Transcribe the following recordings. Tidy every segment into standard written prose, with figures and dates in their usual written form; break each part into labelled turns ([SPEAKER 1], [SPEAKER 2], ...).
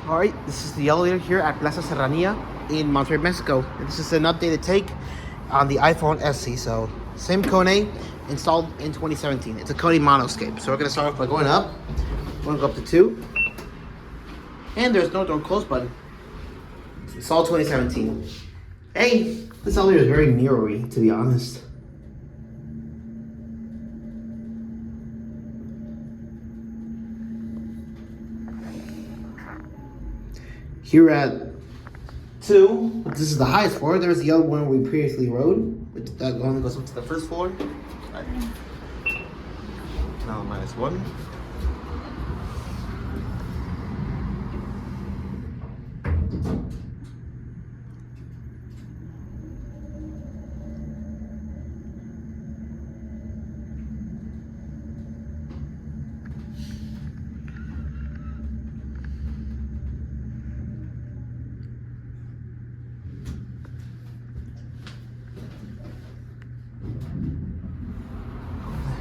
[SPEAKER 1] Alright, this is the elevator here at Plaza Serranía in Monterrey, Mexico. And this is an updated take on the iPhone SE. So, same KONE installed in 2017. It's a KONE MonoScape. So we're going to start off by going up. We're going to go up to 2. And there's no door close button. It's all 2017. Hey, this elevator is very mirrory, to be honest. Here at 2, this is the highest floor. There's the other one we previously rode, which that only goes up to the first floor. Right. Now -1.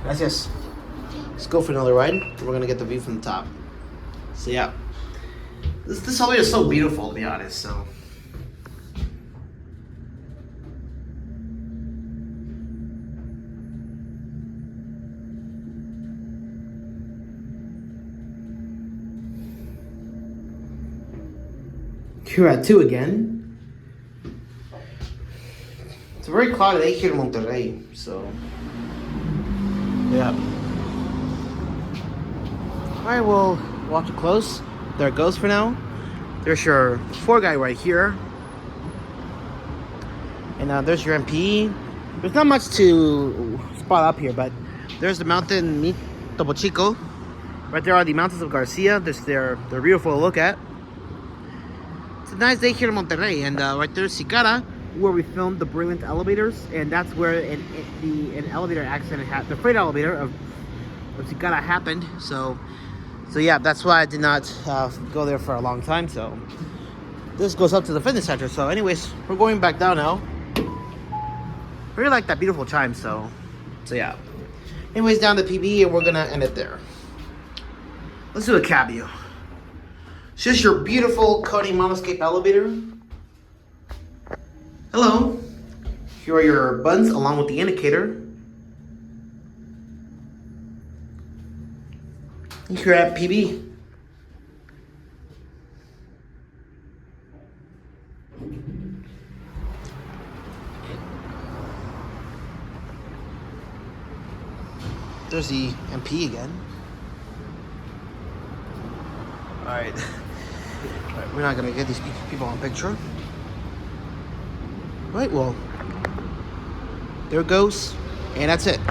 [SPEAKER 1] Gracias. Let's go for another ride. We're gonna get the view from the top. So yeah, this elevator is so beautiful, to be honest. So here at 2 again. It's a very cloudy day here in Monterrey, so. Yeah. Alright, we'll watch it close. There it goes for now. There's your 4 guy right here. And there's your MP. There's not much to spot up here, but there's the mountain Topo Chico. Right there are the mountains of Garcia. They're beautiful to look at. It's a nice day here in Monterrey. And right there's Sicara, where we filmed the brilliant elevators, and that's where an elevator accident happened. The freight elevator of Sicara happened. So yeah, that's why I did not go there for a long time. So this goes up to the fitness center. So anyways, we're going back down now. Really like that beautiful chime. So yeah. Anyways, down to PB, and we're gonna end it there. Let's do a cab view. It's just your beautiful KONE MonoScape elevator. Hello, here are your buttons along with the indicator. And here at PB. There's the MP again. Alright, we're not gonna get these people on picture. Right, well, there it goes, and that's it.